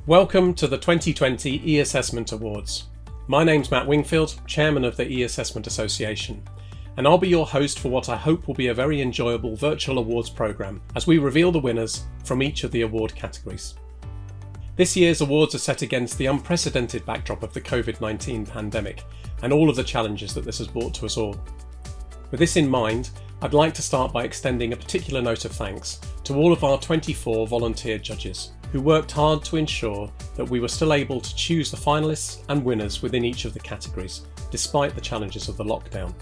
Welcome to the 2020 E-Assessment Awards. My name's Matt Wingfield, Chairman of the E-Assessment Association, and I'll be your host for what I hope will be a very enjoyable virtual awards programme as we reveal the winners from each of the award categories. This year's awards are set against the unprecedented backdrop of the COVID-19 pandemic and all of the challenges that this has brought to us all. With this in mind, I'd like to start by extending a particular note of thanks to all of our 24 volunteer judges who worked hard to ensure that we were still able to choose the finalists and winners within each of the categories, despite the challenges of the lockdown.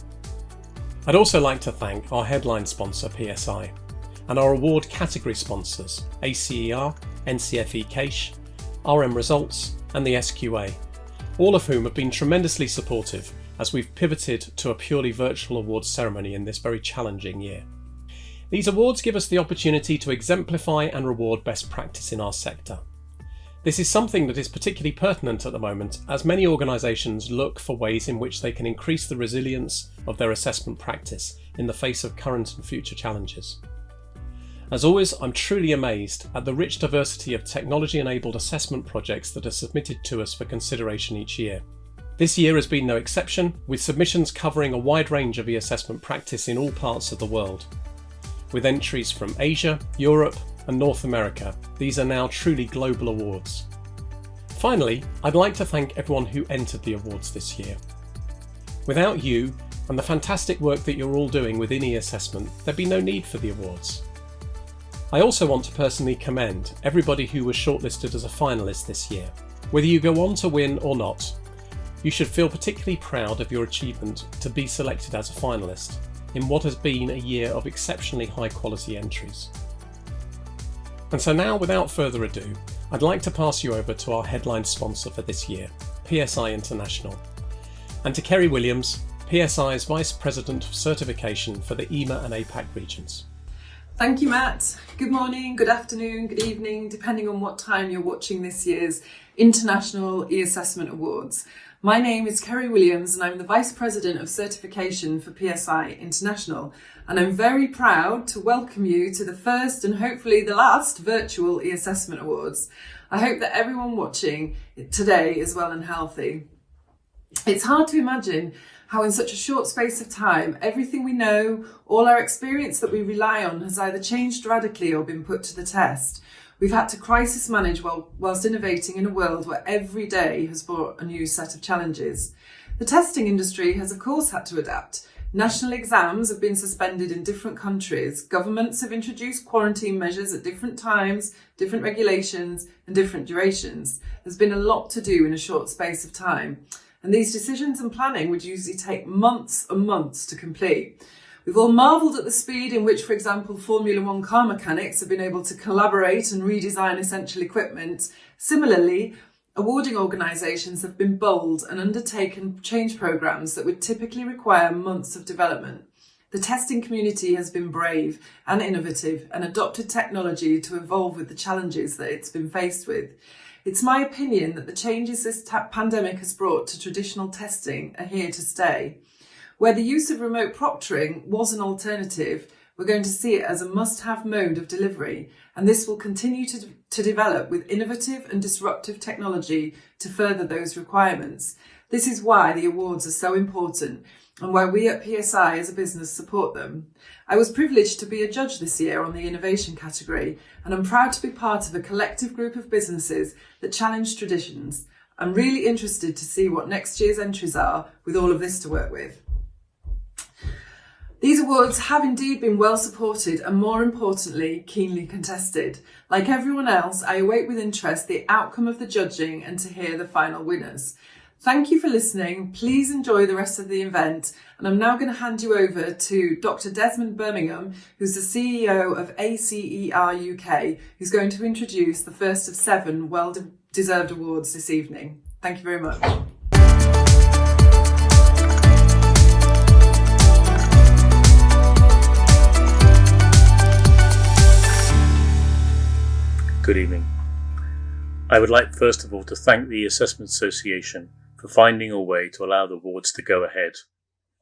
I'd also like to thank our headline sponsor PSI and our award category sponsors ACER, NCFE Cache, RM Results and the SQA, all of whom have been tremendously supportive as we've pivoted to a purely virtual awards ceremony in this very challenging year. These awards give us the opportunity to exemplify and reward best practice in our sector. This is something that is particularly pertinent at the moment as many organisations look for ways in which they can increase the resilience of their assessment practice in the face of current and future challenges. As always, I'm truly amazed at the rich diversity of technology-enabled assessment projects that are submitted to us for consideration each year. This year has been no exception, with submissions covering a wide range of e-assessment practice in all parts of the world. With entries from Asia, Europe and North America, these are now truly global awards. Finally, I'd like to thank everyone who entered the awards this year. Without you and the fantastic work that you're all doing within e-assessment, there'd be no need for the awards. I also want to personally commend everybody who was shortlisted as a finalist this year. Whether you go on to win or not, you should feel particularly proud of your achievement to be selected as a finalist in what has been a year of exceptionally high quality entries. And so now, without further ado, I'd like to pass you over to our headline sponsor for this year, PSI International, and to Kerry Williams, PSI's Vice President of Certification for the EMEA and APAC regions. Thank you, Matt. Good morning, good afternoon, good evening, depending on what time you're watching this year's International E-Assessment Awards. My name is Kerry Williams and I'm the Vice President of Certification for PSI International, and I'm very proud to welcome you to the first and hopefully the last virtual E-Assessment Awards. I hope that everyone watching today is well and healthy. It's hard to imagine how in such a short space of time, everything we know, all our experience that we rely on has either changed radically or been put to the test. We've had to crisis manage whilst innovating in a world where every day has brought a new set of challenges. The testing industry has of course had to adapt. National exams have been suspended in different countries. Governments have introduced quarantine measures at different times, different regulations and different durations. There's been a lot to do in a short space of time. And these decisions and planning would usually take months and months to complete. We've all marvelled at the speed in which, for example, Formula One car mechanics have been able to collaborate and redesign essential equipment. Similarly, awarding organisations have been bold and undertaken change programmes that would typically require months of development. The testing community has been brave and innovative and adopted technology to evolve with the challenges that it's been faced with. It's my opinion that the changes this pandemic has brought to traditional testing are here to stay. Where the use of remote proctoring was an alternative, we're going to see it as a must-have mode of delivery, and this will continue to develop with innovative and disruptive technology to further those requirements. This is why the awards are so important and why we at PSI as a business support them. I was privileged to be a judge this year on the innovation category, and I'm proud to be part of a collective group of businesses that challenge traditions. I'm really interested to see what next year's entries are with all of this to work with. These awards have indeed been well supported and, more importantly, keenly contested. Like everyone else, I await with interest the outcome of the judging and to hear the final winners. Thank you for listening. Please enjoy the rest of the event. And I'm now going to hand you over to Dr. Desmond Birmingham, who's the CEO of ACER UK, who's going to introduce the first of 7 well-deserved awards this evening. Thank you very much. Good evening. I would like first of all to thank the Assessment Association for finding a way to allow the awards to go ahead,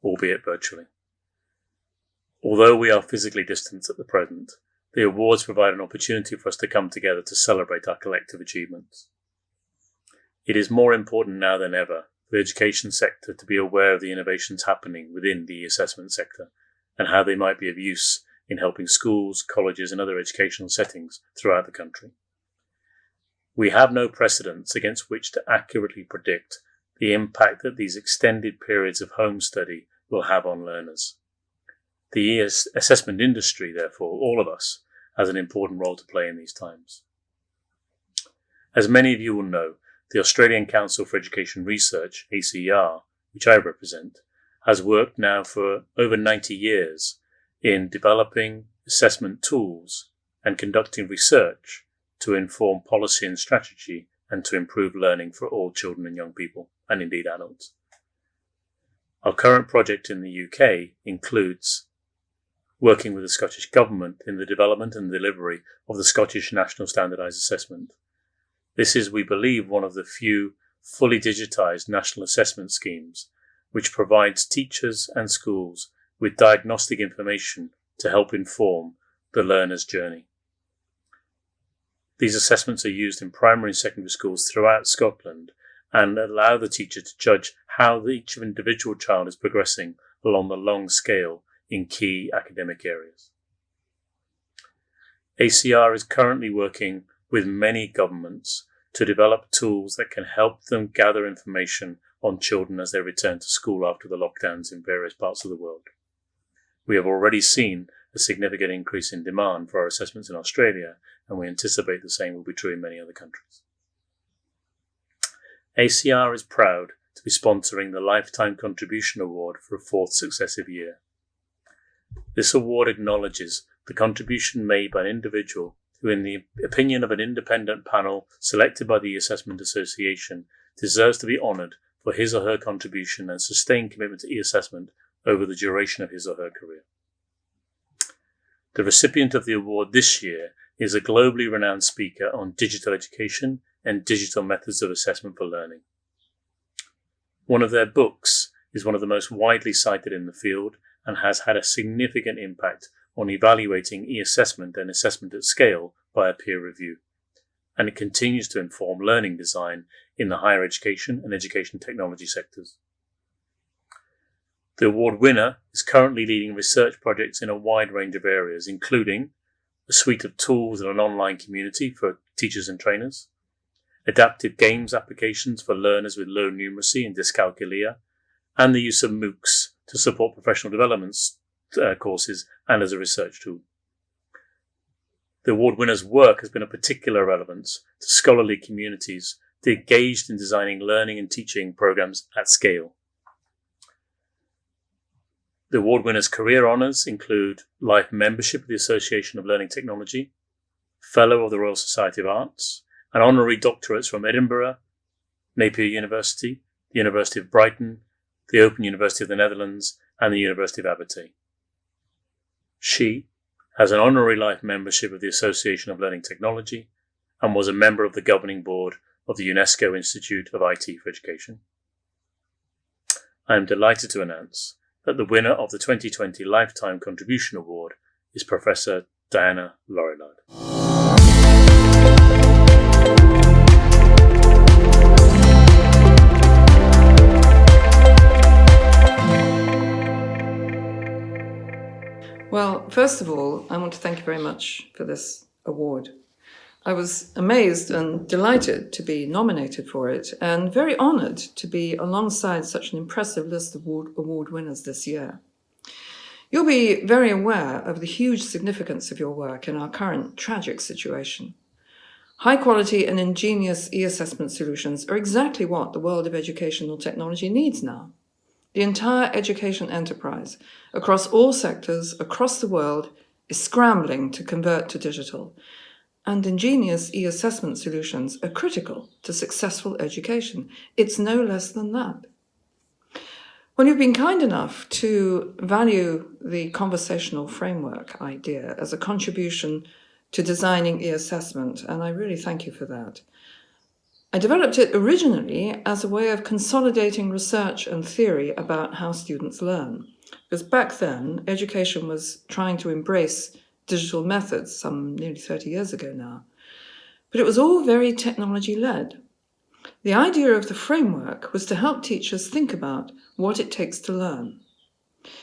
albeit virtually. Although we are physically distant at the present, the awards provide an opportunity for us to come together to celebrate our collective achievements. It is more important now than ever for the education sector to be aware of the innovations happening within the assessment sector and how they might be of use in helping schools, colleges, and other educational settings throughout the country. We have no precedents against which to accurately predict the impact that these extended periods of home study will have on learners. The assessment industry, therefore, all of us, has an important role to play in these times. As many of you will know, the Australian Council for Education Research, ACER, which I represent, has worked now for over 90 years in developing assessment tools and conducting research to inform policy and strategy and to improve learning for all children and young people, and indeed adults. Our current project in the UK includes working with the Scottish Government in the development and delivery of the Scottish National Standardised Assessment. This is, we believe, one of the few fully digitised national assessment schemes which provides teachers and schools with diagnostic information to help inform the learner's journey. These assessments are used in primary and secondary schools throughout Scotland and allow the teacher to judge how each individual child is progressing along the long scale in key academic areas. ACR is currently working with many governments to develop tools that can help them gather information on children as they return to school after the lockdowns in various parts of the world. We have already seen a significant increase in demand for our assessments in Australia, and we anticipate the same will be true in many other countries. ACR is proud to be sponsoring the Lifetime Contribution Award for a fourth successive year. This award acknowledges the contribution made by an individual who, in the opinion of an independent panel selected by the Assessment Association, deserves to be honoured for his or her contribution and sustained commitment to e-assessment over the duration of his or her career. The recipient of the award this year is a globally renowned speaker on digital education and digital methods of assessment for learning. One of their books is one of the most widely cited in the field and has had a significant impact on evaluating e-assessment and assessment at scale by a peer review, and it continues to inform learning design in the higher education and education technology sectors. The award winner is currently leading research projects in a wide range of areas, including a suite of tools and an online community for teachers and trainers, adaptive games applications for learners with low numeracy and dyscalculia, and the use of MOOCs to support professional development courses and as a research tool. The award winner's work has been of particular relevance to scholarly communities engaged in designing learning and teaching programs at scale. The award winner's career honours include life membership of the Association of Learning Technology, Fellow of the Royal Society of Arts, and honorary doctorates from Edinburgh, Napier University, the University of Brighton, the Open University of the Netherlands, and the University of Aberdeen. She has an honorary life membership of the Association of Learning Technology and was a member of the governing board of the UNESCO Institute of IT for Education. I am delighted to announce that the winner of the 2020 Lifetime Contribution Award is Professor Diana Laurillard. Well, first of all, I want to thank you very much for this award. I was amazed and delighted to be nominated for it and very honoured to be alongside such an impressive list of award winners this year. You'll be very aware of the huge significance of your work in our current tragic situation. High quality and ingenious e-assessment solutions are exactly what the world of educational technology needs now. The entire education enterprise, across all sectors, across the world, is scrambling to convert to digital, and ingenious e-assessment solutions are critical to successful education. It's no less than that. Well, you've been kind enough to value the conversational framework idea as a contribution to designing e-assessment, and I really thank you for that. I developed it originally as a way of consolidating research and theory about how students learn, because back then, education was trying to embrace digital methods, some nearly 30 years ago now. But it was all very technology-led. The idea of the framework was to help teachers think about what it takes to learn.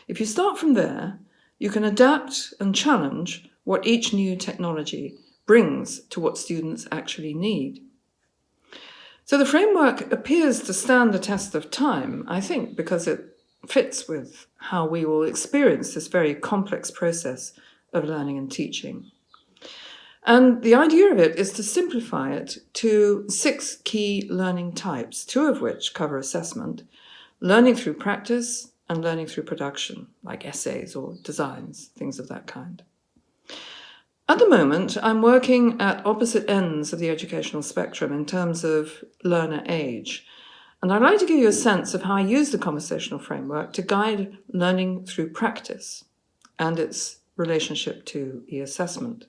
If you start from there, you can adapt and challenge what each new technology brings to what students actually need. So the framework appears to stand the test of time, I think, because it fits with how we will experience this very complex process of learning and teaching. And the idea of it is to simplify it to 6 key learning types, 2 of which cover assessment, learning through practice and learning through production, like essays or designs, things of that kind. At the moment, I'm working at opposite ends of the educational spectrum in terms of learner age. And I'd like to give you a sense of how I use the conversational framework to guide learning through practice and its relationship to e-assessment.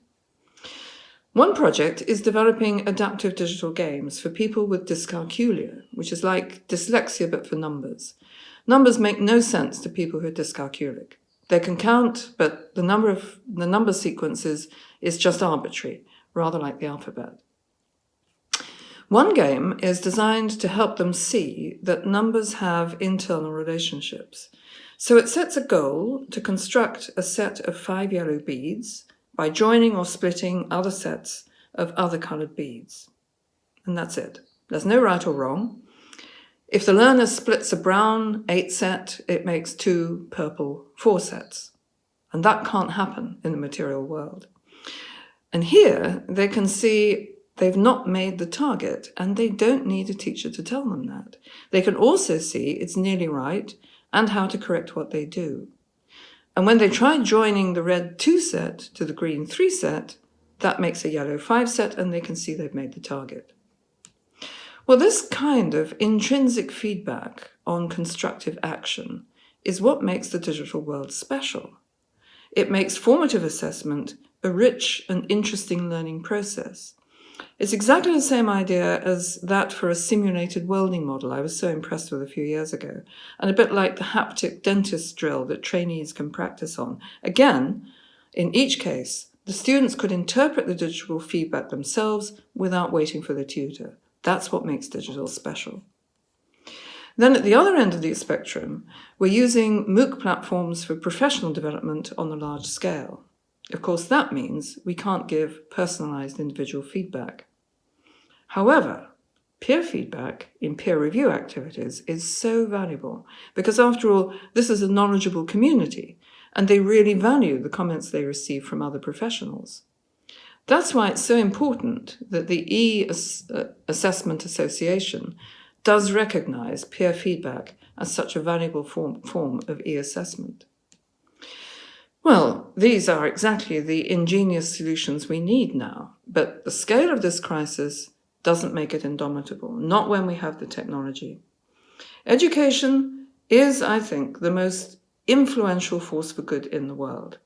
One project is developing adaptive digital games for people with dyscalculia, which is like dyslexia but for numbers. Numbers make no sense to people who are dyscalculic. They can count, but the number sequences is just arbitrary, rather like the alphabet. One game is designed to help them see that numbers have internal relationships. So it sets a goal to construct a set of 5 yellow beads by joining or splitting other sets of other coloured beads. And that's it. There's no right or wrong. If the learner splits a brown 8 set, it makes 2 purple 4 sets. And that can't happen in the material world. And here they can see they've not made the target, and they don't need a teacher to tell them that. They can also see it's nearly right and how to correct what they do. And when they try joining the red 2 set to the green 3 set, that makes a yellow 5 set, and they can see they've made the target. Well, this kind of intrinsic feedback on constructive action is what makes the digital world special. It makes formative assessment a rich and interesting learning process. It's exactly the same idea as that for a simulated welding model I was so impressed with a few years ago, and a bit like the haptic dentist drill that trainees can practice on. Again, in each case, the students could interpret the digital feedback themselves without waiting for the tutor. That's what makes digital special. Then at the other end of the spectrum, we're using MOOC platforms for professional development on a large scale. Of course, that means we can't give personalized individual feedback. However, peer feedback in peer review activities is so valuable because, after all, this is a knowledgeable community and they really value the comments they receive from other professionals. That's why it's so important that the E-Assessment Association does recognize peer feedback as such a valuable form of e-assessment. Well, these are exactly the ingenious solutions we need now, but the scale of this crisis doesn't make it indomitable, not when we have the technology. Education is, I think, the most influential force for good in the world.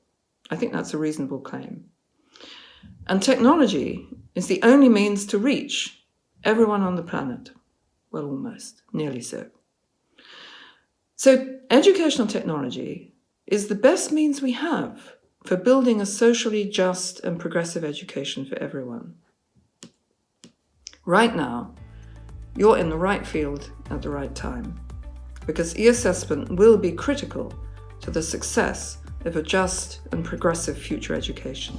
I think that's a reasonable claim. And technology is the only means to reach everyone on the planet. Well, almost, nearly so. So educational technology is the best means we have for building a socially just and progressive education for everyone. Right now, you're in the right field at the right time, because e-assessment will be critical to the success of a just and progressive future education.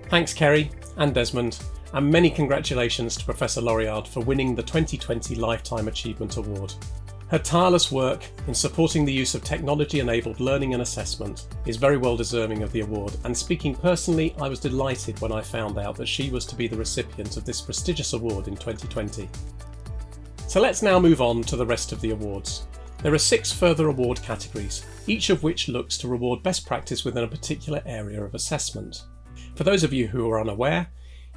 Thanks, Kerry and Desmond, and many congratulations to Professor Laurillard for winning the 2020 Lifetime Achievement Award. Her tireless work in supporting the use of technology-enabled learning and assessment is very well deserving of the award, and speaking personally, I was delighted when I found out that she was to be the recipient of this prestigious award in 2020. So let's now move on to the rest of the awards. There are 6 further award categories, each of which looks to reward best practice within a particular area of assessment. For those of you who are unaware,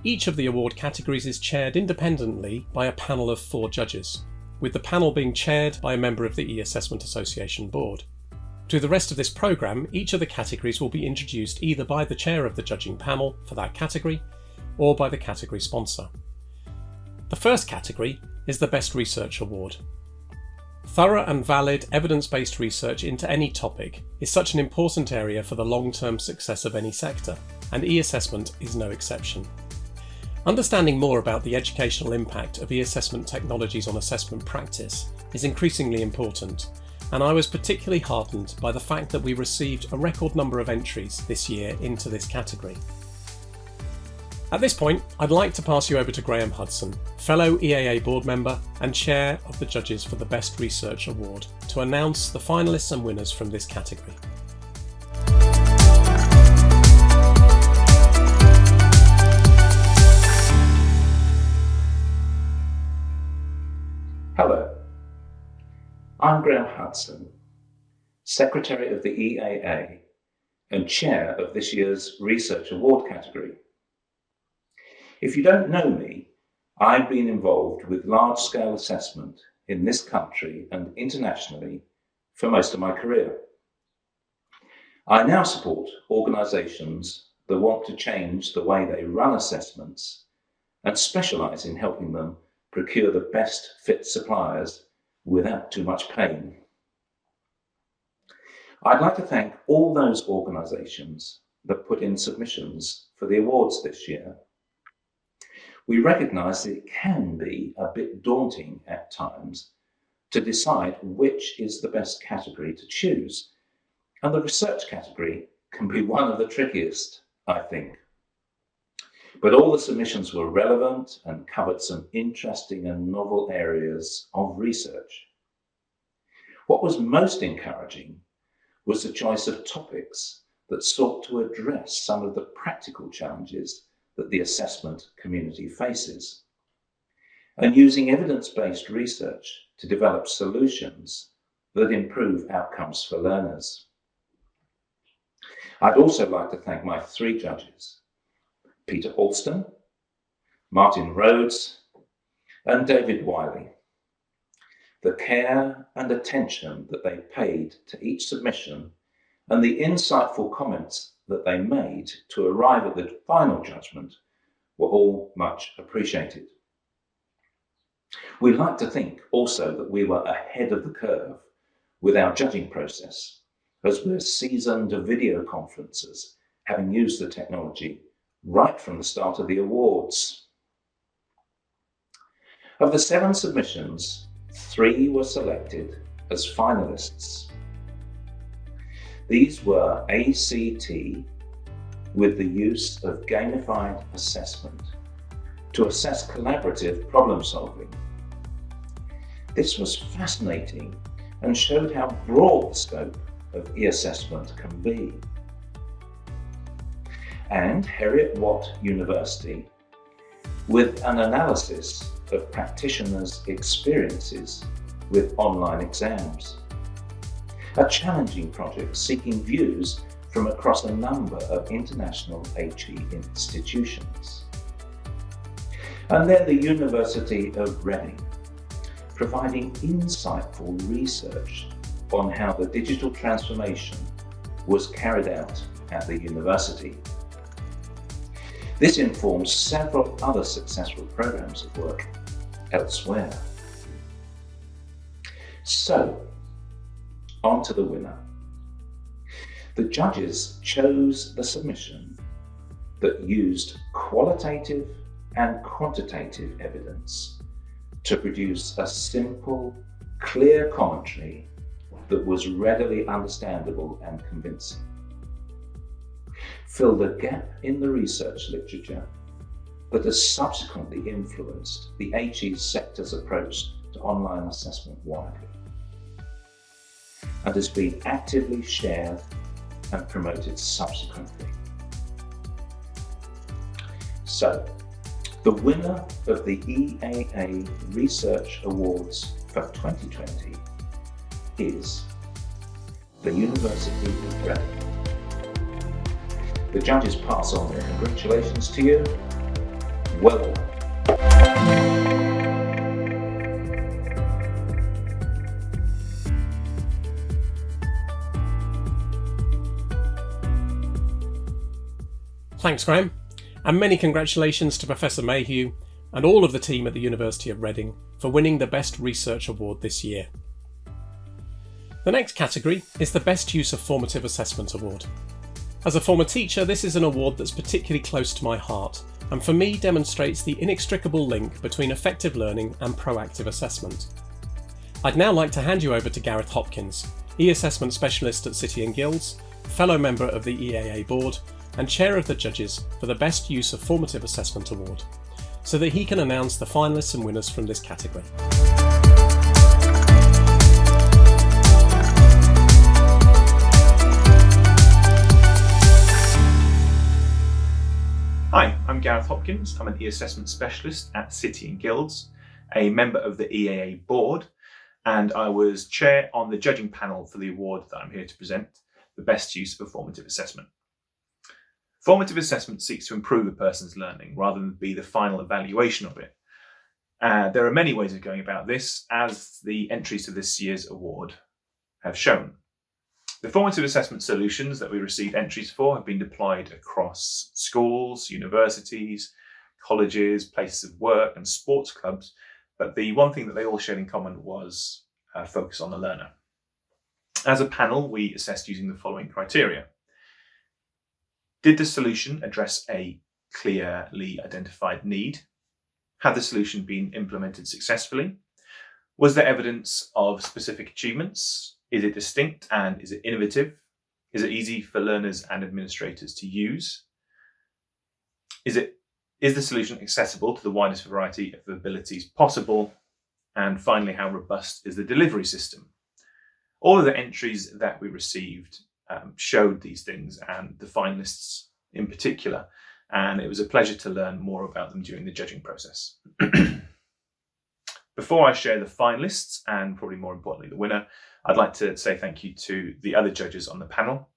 each of the award categories is chaired independently by a panel of 4 judges, with the panel being chaired by a member of the E-Assessment Association board. Through the rest of this programme, each of the categories will be introduced either by the chair of the judging panel for that category, or by the category sponsor. The first category is the Best Research Award. Thorough and valid evidence-based research into any topic is such an important area for the long-term success of any sector, and e-assessment is no exception. Understanding more about the educational impact of e-assessment technologies on assessment practice is increasingly important, and I was particularly heartened by the fact that we received a record number of entries this year into this category. At this point, I'd like to pass you over to Graham Hudson, fellow EAA board member and chair of the judges for the Best Research Award, to announce the finalists and winners from this category. Hello, I'm Graham Hudson, Secretary of the EAA and Chair of this year's Research Award category. If you don't know me, I've been involved with large-scale assessment in this country and internationally for most of my career. I now support organisations that want to change the way they run assessments and specialise in helping them procure the best fit suppliers without too much pain. I'd like to thank all those organisations that put in submissions for the awards this year. We recognise that it can be a bit daunting at times to decide which is the best category to choose, and the research category can be one of the trickiest, I think. But all the submissions were relevant and covered some interesting and novel areas of research. What was most encouraging was the choice of topics that sought to address some of the practical challenges that the assessment community faces, and using evidence-based research to develop solutions that improve outcomes for learners. I'd also like to thank my three judges, Peter Alston, Martin Rhodes, and David Wiley. The care and attention that they paid to each submission and the insightful comments that they made to arrive at the final judgment were all much appreciated. We like to think also that we were ahead of the curve with our judging process, as we're seasoned video conferencers, having used the technology right from the start of the awards. Of the 7 submissions, 3 were selected as finalists. These were ACT with the use of gamified assessment to assess collaborative problem solving. This was fascinating and showed how broad the scope of e-assessment can be. And Heriot-Watt University with an analysis of practitioners' experiences with online exams. A challenging project seeking views from across a number of international HE institutions. And then the University of Reading, providing insightful research on how the digital transformation was carried out at the university. This informs several other successful programs of work elsewhere. So, on to the winner. The judges chose the submission that used qualitative and quantitative evidence to produce a simple, clear commentary that was readily understandable and convincing. Filled a gap in the research literature that has subsequently influenced the HE sector's approach to online assessment widely, and has been actively shared and promoted subsequently. So, the winner of the EAA Research Awards for 2020 is the University of Reading. The judges pass on their congratulations to you. Well done. Thanks, Graham, and many congratulations to Professor Mayhew and all of the team at the University of Reading for winning the Best Research Award this year. The next category is the Best Use of Formative Assessment Award. As a former teacher, this is an award that's particularly close to my heart, and for me demonstrates the inextricable link between effective learning and proactive assessment. I'd now like to hand you over to Gareth Hopkins, e-assessment specialist at City and Guilds, fellow member of the EAA board, and chair of the judges for the Best Use of Formative Assessment Award, so that he can announce the finalists and winners from this category. Hi, I'm Gareth Hopkins. I'm an e-assessment specialist at City and Guilds, a member of the EAA board, and I was chair on the judging panel for the award that I'm here to present, the Best Use of Formative Assessment. Formative assessment seeks to improve a person's learning rather than be the final evaluation of it. There are many ways of going about this, as the entries to this year's award have shown. The formative assessment solutions that we received entries for have been deployed across schools, universities, colleges, places of work and sports clubs, but the one thing that they all shared in common was a focus on the learner. As a panel, we assessed using the following criteria. Did the solution address a clearly identified need? Had the solution been implemented successfully? Was there evidence of specific achievements? Is it distinct and is it innovative? Is it easy for learners and administrators to use? Is the solution accessible to the widest variety of abilities possible? And finally, how robust is the delivery system? All of the entries that we received showed these things, and the finalists in particular, and it was a pleasure to learn more about them during the judging process. Before I share the finalists, and probably more importantly the winner, I'd like to say thank you to the other judges on the panel,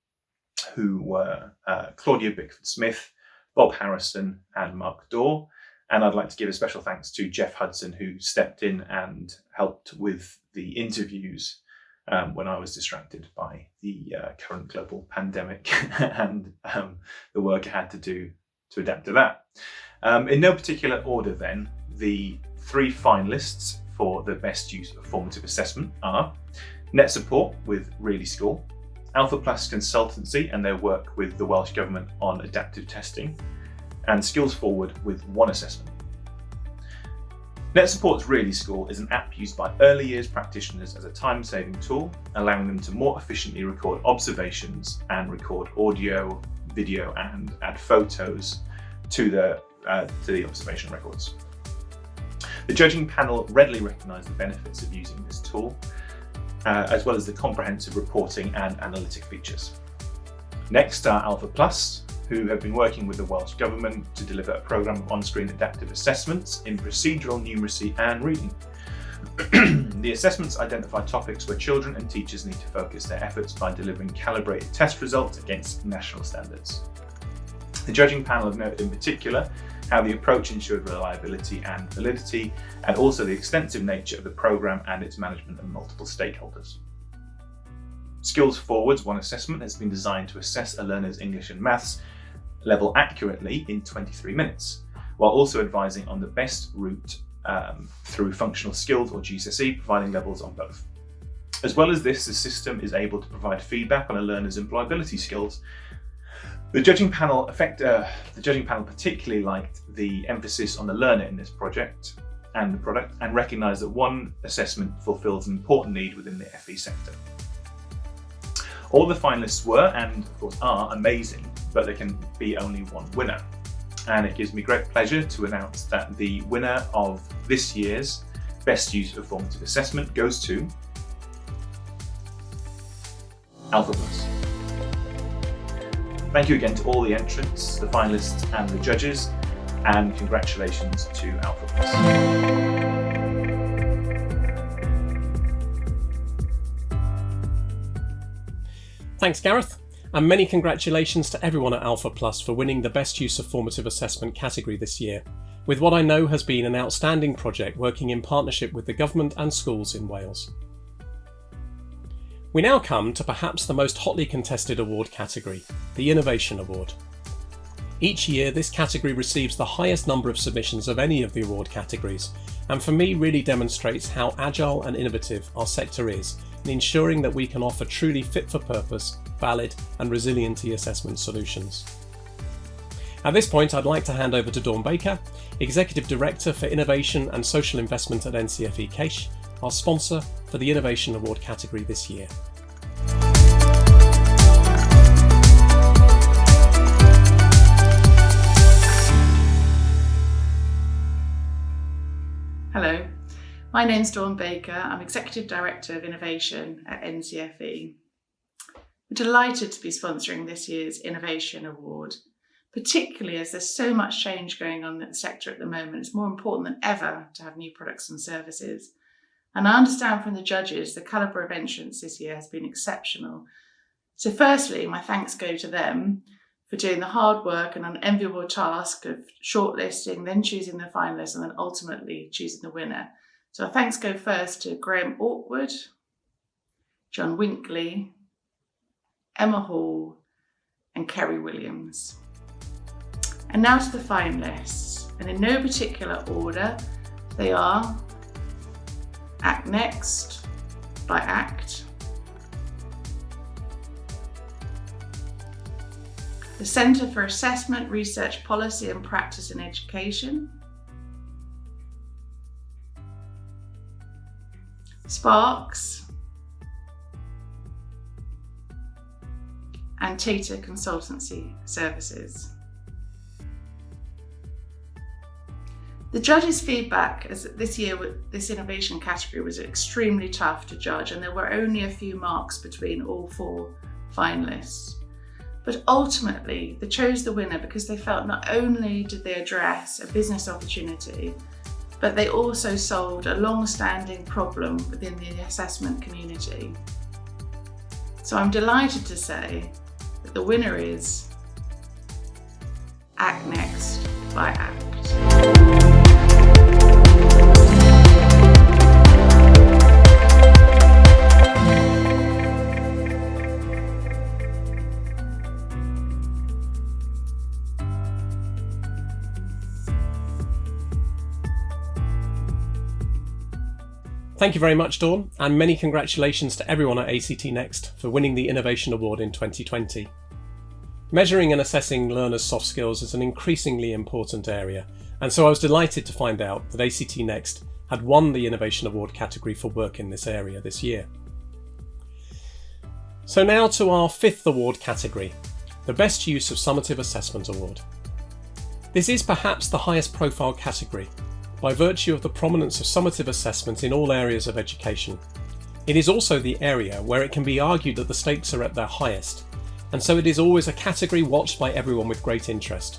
who were Claudia Bickford-Smith, Bob Harrison and Mark Dorr. And I'd like to give a special thanks to Jeff Hudson, who stepped in and helped with the interviews when I was distracted by the current global pandemic and the work I had to do to adapt to that. In no particular order then, the three finalists for the Best Use of Formative Assessment are Net Support with Really School, Alpha Plus Consultancy and their work with the Welsh Government on adaptive testing, and Skills Forward with One Assessment. Net Support's Really School is an app used by early years practitioners as a time-saving tool, allowing them to more efficiently record observations and record audio, video and add photos to the observation records. The judging panel readily recognised the benefits of using this tool, as well as the comprehensive reporting and analytic features. Next are Alpha Plus, who have been working with the Welsh Government to deliver a programme of on-screen adaptive assessments in procedural numeracy and reading. The assessments identify topics where children and teachers need to focus their efforts by delivering calibrated test results against national standards. The judging panel have noted in particular how the approach ensured reliability and validity, and also the extensive nature of the programme and its management and multiple stakeholders. Skills Forward's One Assessment has been designed to assess a learner's English and Maths level accurately in 23 minutes, while also advising on the best route through functional skills or GCSE, providing levels on both. As well as this, the system is able to provide feedback on a learner's employability skills. The judging panel particularly liked the emphasis on the learner in this project and the product, and recognised that one assessment fulfills an important need within the FE sector. All the finalists were, and of course are, amazing, but there can be only one winner. And it gives me great pleasure to announce that the winner of this year's Best Use of Formative Assessment goes to Alpha Plus. Thank you again to all the entrants, the finalists and the judges, and congratulations to Alpha Plus. Thanks, Gareth, and many congratulations to everyone at Alpha Plus for winning the Best Use of Formative Assessment category this year, with what I know has been an outstanding project working in partnership with the government and schools in Wales. We now come to perhaps the most hotly contested award category, the Innovation Award. Each year, this category receives the highest number of submissions of any of the award categories, and for me really demonstrates how agile and innovative our sector is in ensuring that we can offer truly fit-for-purpose, valid and resilient e-assessment solutions. At this point, I'd like to hand over to Dawn Baker, Executive Director for Innovation and Social Investment at NCFE PECS, our sponsor for the Innovation Award category this year. Hello, my name's Dawn Baker. I'm Executive Director of Innovation at NCFE. We're delighted to be sponsoring this year's Innovation Award, particularly as there's so much change going on in the sector at the moment. It's more important than ever to have new products and services. And I understand from the judges the calibre of entrants this year has been exceptional. So firstly, my thanks go to them for doing the hard work and unenviable task of shortlisting, then choosing the finalists, and then ultimately choosing the winner. So our thanks go first to Graham Awkward, John Winkley, Emma Hall, and Kerry Williams. And now to the finalists, and in no particular order, they are Act Next by ACT, the Centre for Assessment, Research, Policy and Practice in Education, Sparks, and Tata Consultancy Services. The judges' feedback is that this year this innovation category was extremely tough to judge, and there were only a few marks between all four finalists. But ultimately, they chose the winner because they felt not only did they address a business opportunity, but they also solved a long-standing problem within the assessment community. So I'm delighted to say that the winner is Act Next by ACT. Thank you very much, Dawn, and many congratulations to everyone at ACT Next for winning the Innovation Award in 2020. Measuring and assessing learners' soft skills is an increasingly important area, and so I was delighted to find out that ACT Next had won the Innovation Award category for work in this area this year. So now to our fifth award category, the Best Use of Summative Assessment Award. This is perhaps the highest profile category, by virtue of the prominence of summative assessment in all areas of education. It is also the area where it can be argued that the stakes are at their highest, and so it is always a category watched by everyone with great interest.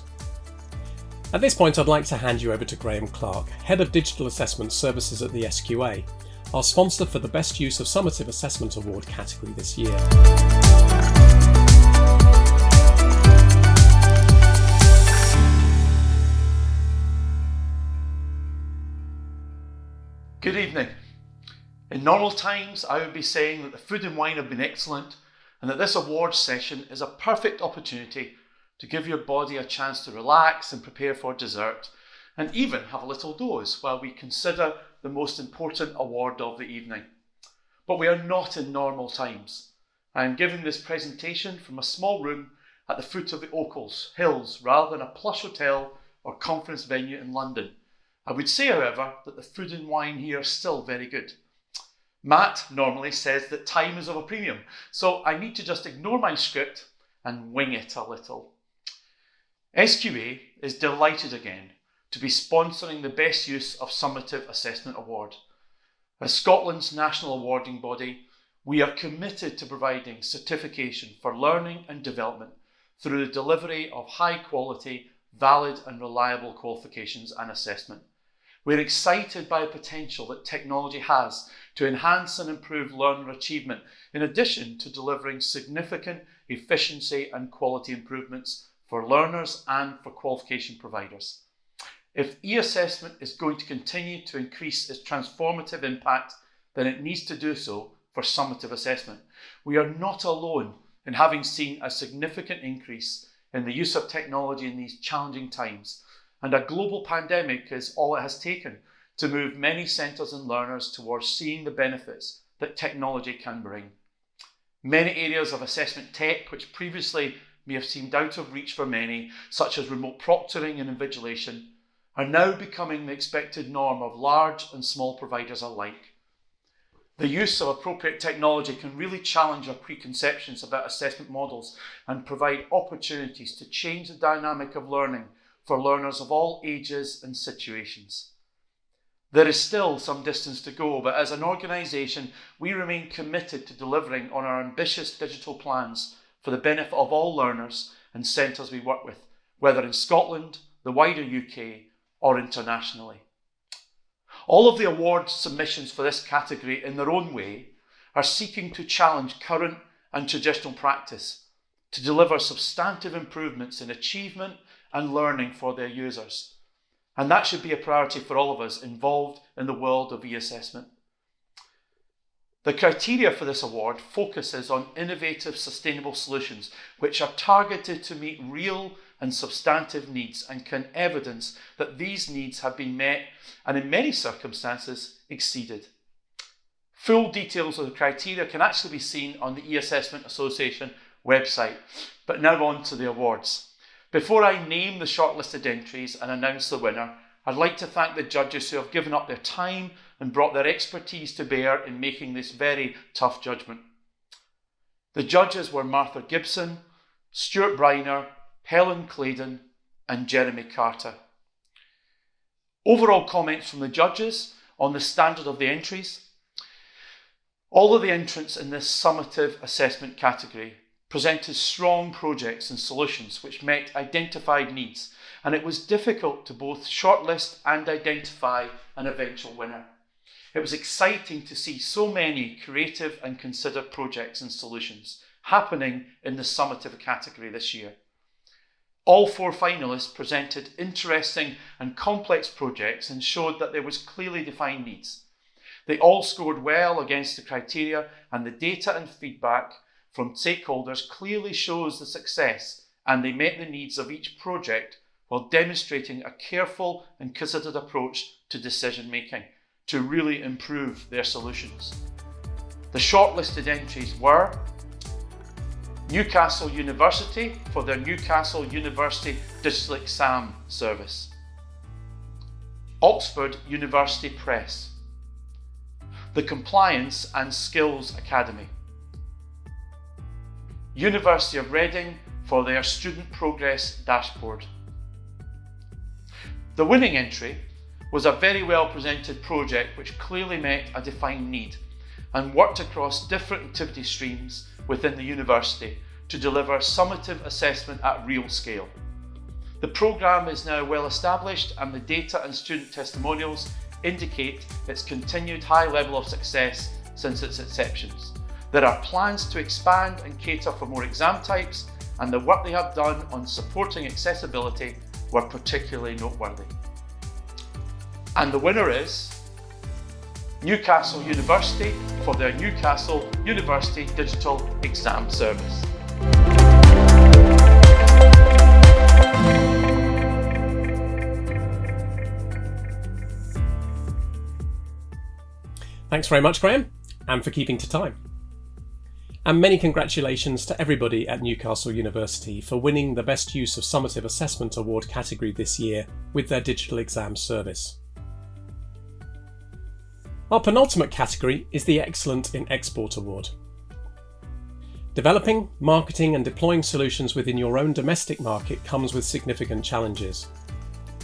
At this point, I'd like to hand you over to Graham Clark, Head of Digital Assessment Services at the SQA, our sponsor for the Best Use of Summative Assessment Award category this year. Good evening. In normal times, I would be saying that the food and wine have been excellent and that this awards session is a perfect opportunity to give your body a chance to relax and prepare for dessert and even have a little doze while we consider the most important award of the evening. But we are not in normal times. I am giving this presentation from a small room at the foot of the Ochils Hills rather than a plush hotel or conference venue in London. I would say, however, that the food and wine here are still very good. Matt normally says that time is of a premium, so I need to just ignore my script and wing it a little. SQA is delighted again to be sponsoring the Best Use of Summative Assessment Award. As Scotland's national awarding body, we are committed to providing certification for learning and development through the delivery of high quality, valid and reliable qualifications and assessment. We're excited by the potential that technology has to enhance and improve learner achievement, in addition to delivering significant efficiency and quality improvements for learners and for qualification providers. If e-assessment is going to continue to increase its transformative impact, then it needs to do so for summative assessment. We are not alone in having seen a significant increase in the use of technology in these challenging times, and a global pandemic is all it has taken to move many centres and learners towards seeing the benefits that technology can bring. Many areas of assessment tech, which previously may have seemed out of reach for many, such as remote proctoring and invigilation, are now becoming the expected norm of large and small providers alike. The use of appropriate technology can really challenge our preconceptions about assessment models and provide opportunities to change the dynamic of learning for learners of all ages and situations. There is still some distance to go, but as an organisation, we remain committed to delivering on our ambitious digital plans for the benefit of all learners and centres we work with, whether in Scotland, the wider UK, or internationally. All of the award submissions for this category, in their own way, are seeking to challenge current and traditional practice to deliver substantive improvements in achievement and learning for their users. And that should be a priority for all of us involved in the world of e-assessment. The criteria for this award focuses on innovative, sustainable solutions which are targeted to meet real and substantive needs and can evidence that these needs have been met and in many circumstances exceeded. Full details of the criteria can actually be seen on the E-Assessment Association website. But now on to the awards. Before I name the shortlisted entries and announce the winner, I'd like to thank the judges who have given up their time and brought their expertise to bear in making this very tough judgment. The judges were Martha Gibson, Stuart Briner, Helen Claydon and Jeremy Carter. Overall comments from the judges on the standard of the entries. All of the entrants in this summative assessment category presented strong projects and solutions which met identified needs, and it was difficult to both shortlist and identify an eventual winner. It was exciting to see so many creative and considered projects and solutions happening in the summative category this year. All 4 finalists presented interesting and complex projects and showed that there was clearly defined needs. They all scored well against the criteria, and the data and feedback from stakeholders clearly shows the success, and they met the needs of each project while demonstrating a careful and considered approach to decision making to really improve their solutions. The shortlisted entries were Newcastle University for their Newcastle University Digital Exam Service, Oxford University Press, the Compliance and Skills Academy, University of Reading for their Student Progress Dashboard. The winning entry was a very well presented project which clearly met a defined need and worked across different activity streams within the university to deliver summative assessment at real scale. The programme is now well established, and the data and student testimonials indicate its continued high level of success since its inceptions. There are plans to expand and cater for more exam types, and the work they have done on supporting accessibility were particularly noteworthy. And the winner is Newcastle University for their Newcastle University Digital Exam Service. Thanks very much, Graham, and for keeping to time. And many congratulations to everybody at Newcastle University for winning the Best Use of Summative Assessment Award category this year with their digital exam service. Our penultimate category is the Excellent in Export Award. Developing, marketing and deploying solutions within your own domestic market comes with significant challenges.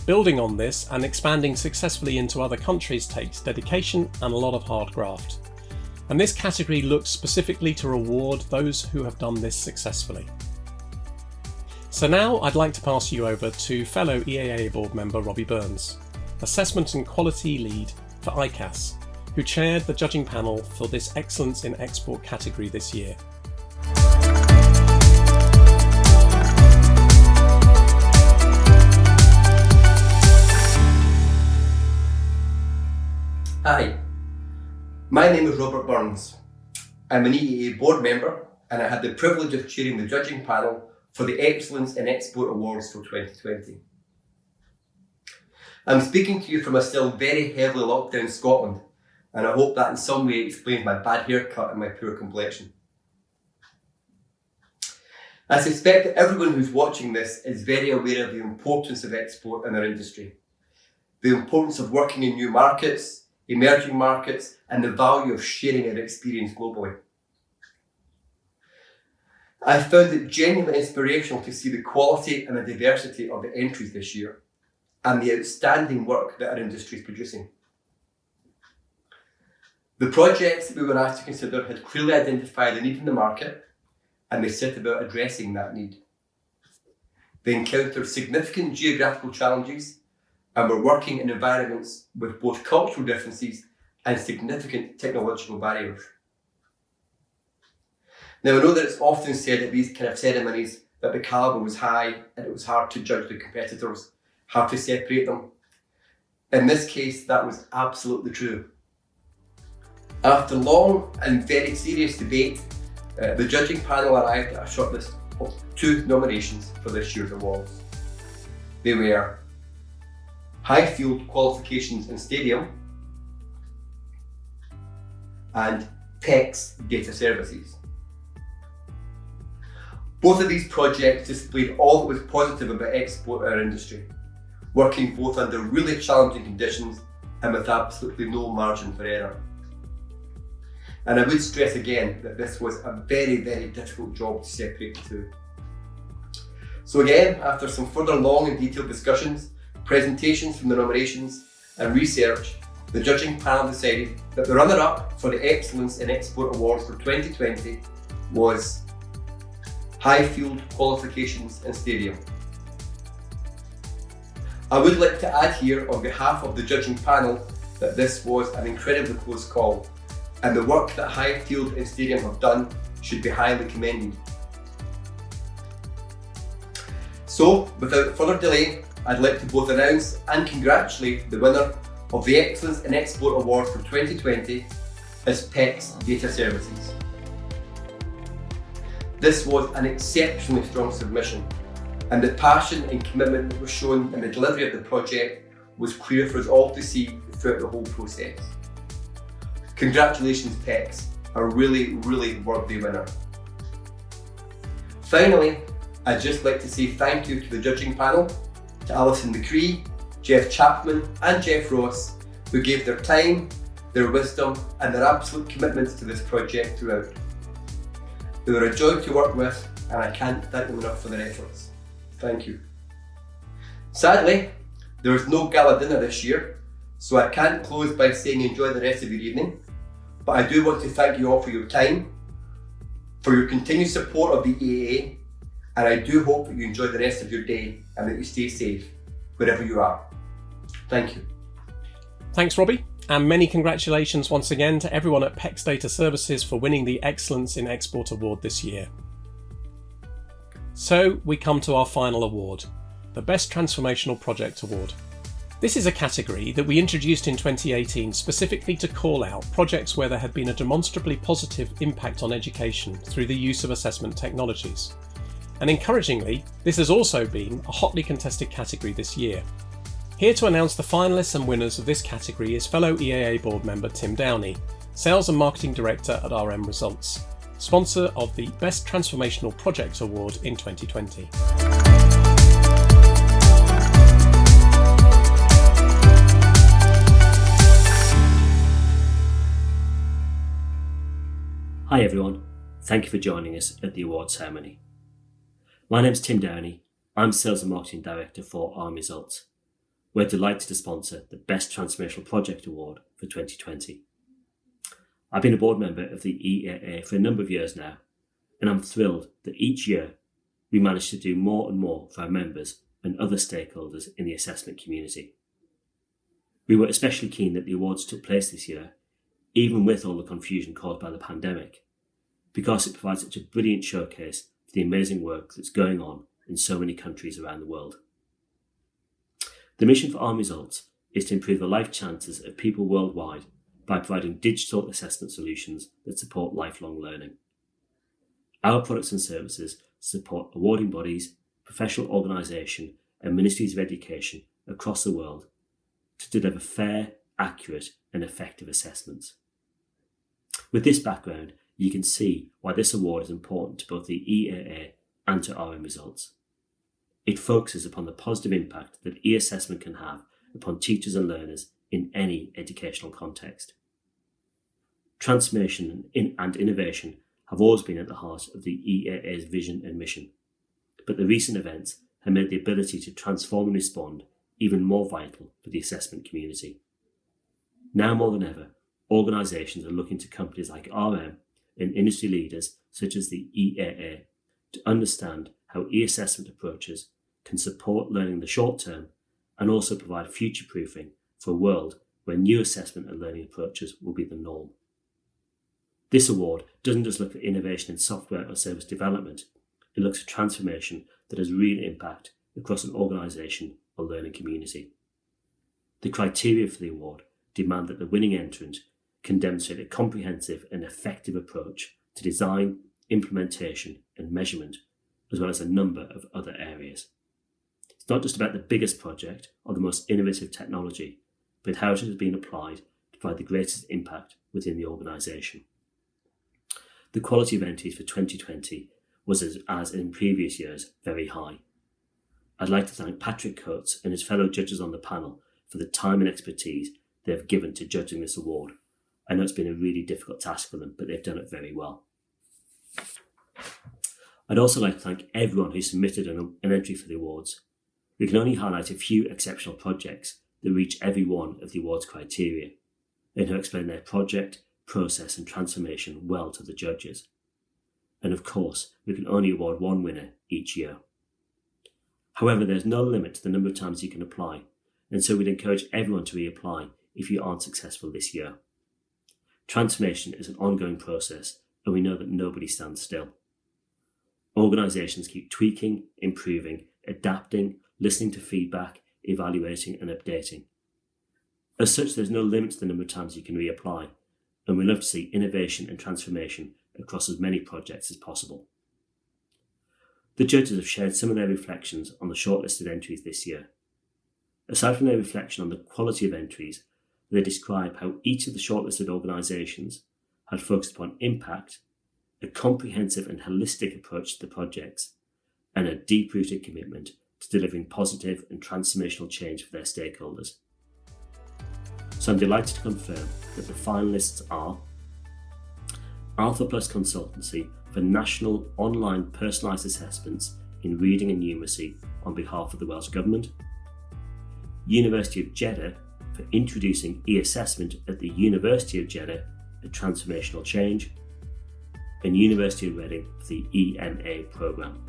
Building on this and expanding successfully into other countries takes dedication and a lot of hard graft. And this category looks specifically to reward those who have done this successfully. So now I'd like to pass you over to fellow EAA board member Robbie Burns, Assessment and Quality Lead for ICAS, who chaired the judging panel for this Excellence in Export category this year. Hi, my name is Robert Burns. I'm an EAA board member, and I had the privilege of chairing the judging panel for the Excellence in Export Awards for 2020. I'm speaking to you from a still very heavily locked down Scotland, and I hope that in some way explains my bad haircut and my poor complexion. I suspect that everyone who's watching this is very aware of the importance of export in our industry, the importance of working in new markets, emerging markets, and the value of sharing our experience globally. I found it genuinely inspirational to see the quality and the diversity of the entries this year, and the outstanding work that our industry is producing. The projects that we were asked to consider had clearly identified the need in the market, and they set about addressing that need. They encountered significant geographical challenges and were working in environments with both cultural differences and significant technological barriers. Now, I know that it's often said at these kind of ceremonies that the calibre was high and it was hard to judge the competitors, hard to separate them. In this case, that was absolutely true. After long and very serious debate, the judging panel arrived at a shortlist of 2 nominations for this year's awards. They were Highfield Qualifications and Stadium and PECS Data Services. Both of these projects displayed all that was positive about export in our industry, working both under really challenging conditions and with absolutely no margin for error. And I would stress again that this was a very, very difficult job to separate the two. So again, after some further long and detailed discussions, presentations from the nominations and research, the judging panel decided that the runner-up for the Excellence in Export Awards for 2020 was Highfield Qualifications and Stadium. I would like to add here on behalf of the judging panel that this was an incredibly close call, and the work that Highfield and Stadium have done should be highly commended. So, without further delay, I'd like to both announce and congratulate the winner of the Excellence in Export Award for 2020 as PECS Data Services. This was an exceptionally strong submission, and the passion and commitment that was shown in the delivery of the project was clear for us all to see throughout the whole process. Congratulations PECS, a really, really worthy winner. Finally, I'd just like to say thank you to the judging panel, to Alison McCree, Jeff Chapman and Jeff Ross, who gave their time, their wisdom and their absolute commitment to this project throughout. They were a joy to work with, and I can't thank them enough for their efforts. Thank you. Sadly, there was no gala dinner this year, so I can't close by saying enjoy the rest of your evening, but I do want to thank you all for your time, for your continued support of the EAA, and I do hope that you enjoy the rest of your day and that you stay safe, wherever you are. Thank you. Thanks, Robbie, and many congratulations once again to everyone at PECS Data Services for winning the Excellence in Export Award this year. So we come to our final award, the Best Transformational Project Award. This is a category that we introduced in 2018 specifically to call out projects where there had been a demonstrably positive impact on education through the use of assessment technologies. And encouragingly, this has also been a hotly contested category this year. Here to announce the finalists and winners of this category is fellow EAA board member Tim Downey, Sales and Marketing Director at RM Results, sponsor of the Best Transformational Project Award in 2020. Hi everyone, thank you for joining us at the award ceremony. My name's Tim Downey, I'm Sales and Marketing Director for RM Results. We're delighted to sponsor the Best Transformational Project Award for 2020. I've been a board member of the EAA for a number of years now, and I'm thrilled that each year we manage to do more and more for our members and other stakeholders in the assessment community. We were especially keen that the awards took place this year, even with all the confusion caused by the pandemic, because it provides such a brilliant showcase for the amazing work that's going on in so many countries around the world. The mission for RM Results is to improve the life chances of people worldwide by providing digital assessment solutions that support lifelong learning. Our products and services support awarding bodies, professional organisation and ministries of education across the world to deliver fair, accurate and effective assessments. With this background, you can see why this award is important to both the EAA and to RM Results. It focuses upon the positive impact that e-assessment can have upon teachers and learners in any educational context. Transformation and innovation have always been at the heart of the EAA's vision and mission, but the recent events have made the ability to transform and respond even more vital for the assessment community. Now more than ever, organisations are looking to companies like RM and industry leaders such as the EAA to understand how e-assessment approaches can support learning in the short term and also provide future-proofing for a world where new assessment and learning approaches will be the norm. This award doesn't just look for innovation in software or service development, it looks for transformation that has real impact across an organisation or learning community. The criteria for the award demand that the winning entrant can demonstrate a comprehensive and effective approach to design, implementation and measurement, as well as a number of other areas. It's not just about the biggest project or the most innovative technology, but how it has been applied to provide the greatest impact within the organisation. The quality of entries for 2020 was, as in previous years, very high. I'd like to thank Patrick Coates and his fellow judges on the panel for the time and expertise they have given to judging this award. I know it's been a really difficult task for them, but they've done it very well. I'd also like to thank everyone who submitted an entry for the awards. We can only highlight a few exceptional projects that reach every one of the awards criteria and who explain their project, process and transformation well to the judges. And of course, we can only award one winner each year. However, there's no limit to the number of times you can apply, and so we'd encourage everyone to reapply if you aren't successful this year. Transformation is an ongoing process, and we know that nobody stands still. Organisations keep tweaking, improving, adapting, listening to feedback, evaluating and updating. As such, there's no limit to the number of times you can reapply, and we love to see innovation and transformation across as many projects as possible. The judges have shared some of their reflections on the shortlisted entries this year. Aside from their reflection on the quality of entries, they describe how each of the shortlisted organisations had focused upon impact, a comprehensive and holistic approach to the projects, and a deep-rooted commitment to delivering positive and transformational change for their stakeholders. So I'm delighted to confirm that the finalists are Alpha Plus Consultancy for National Online Personalised Assessments in Reading and Numeracy on behalf of the Welsh Government, University of Jeddah for introducing e-assessment at the University of Jeddah, a transformational change, and University of Reading for the EMA programme.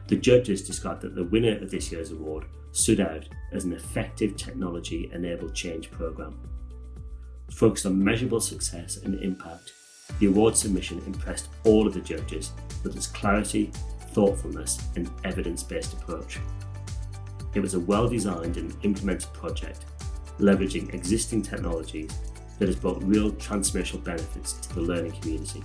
The judges described that the winner of this year's award stood out as an effective technology-enabled change programme. Focused on measurable success and impact, the award submission impressed all of the judges with its clarity, thoughtfulness and evidence-based approach. It was a well-designed and implemented project, leveraging existing technologies that has brought real transformational benefits to the learning community.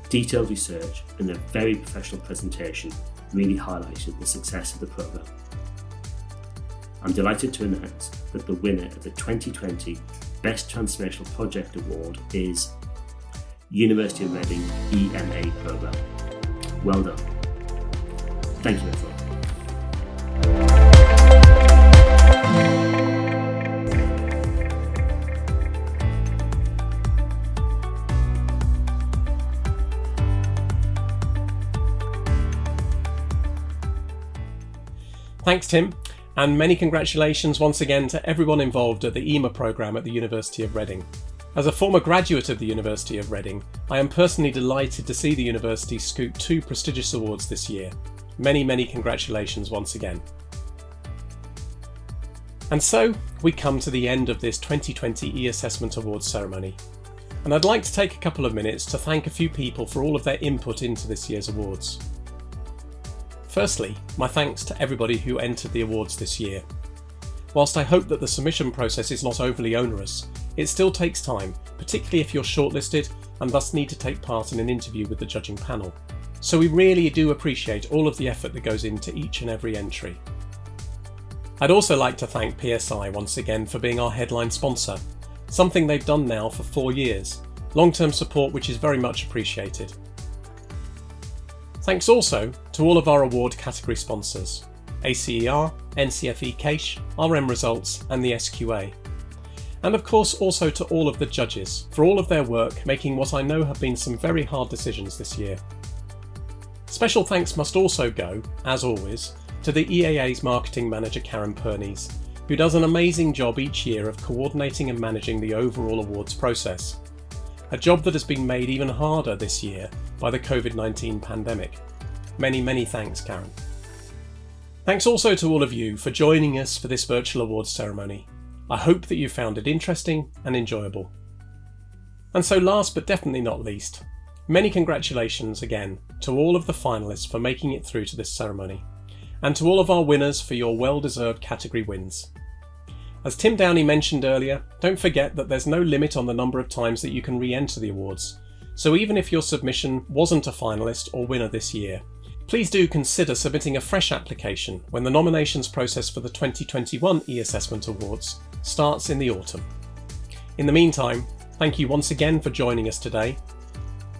Detailed research and a very professional presentation really highlighted the success of the programme. I'm delighted to announce that the winner of the 2020 Best Transformational Project Award is University of Reading EMA programme. Well done. Thank you, everyone. Thanks, Tim, and many congratulations once again to everyone involved at the EMA programme at the University of Reading. As a former graduate of the University of Reading, I am personally delighted to see the university scoop 2 prestigious awards this year. Many congratulations once again. And so, we come to the end of this 2020 e-Assessment Awards ceremony. And I'd like to take a couple of minutes to thank a few people for all of their input into this year's awards. Firstly, my thanks to everybody who entered the awards this year. Whilst I hope that the submission process is not overly onerous, it still takes time, particularly if you're shortlisted and thus need to take part in an interview with the judging panel. So we really do appreciate all of the effort that goes into each and every entry. I'd also like to thank PSI once again for being our headline sponsor, something they've done now for 4 years, long-term support which is very much appreciated. Thanks also to all of our award category sponsors, ACER, NCFE Cache, RM Results and the SQA. And of course also to all of the judges for all of their work making what I know have been some very hard decisions this year. Special thanks must also go, as always, to the EAA's marketing manager Karen Pernies, who does an amazing job each year of coordinating and managing the overall awards process. A job that has been made even harder this year by the COVID-19 pandemic. Many thanks, Karen. Thanks also to all of you for joining us for this virtual awards ceremony. I hope that you found it interesting and enjoyable. And so last but definitely not least, many congratulations again to all of the finalists for making it through to this ceremony, and to all of our winners for your well-deserved category wins. As Tim Downey mentioned earlier, don't forget that there's no limit on the number of times that you can re-enter the awards, so even if your submission wasn't a finalist or winner this year, please do consider submitting a fresh application when the nominations process for the 2021 e-Assessment Awards starts in the autumn. In the meantime, thank you once again for joining us today.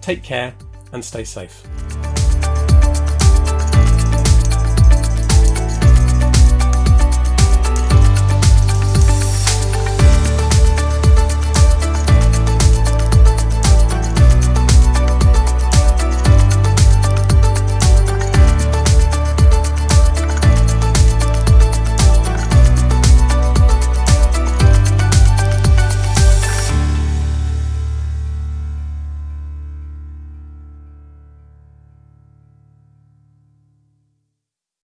Take care and stay safe.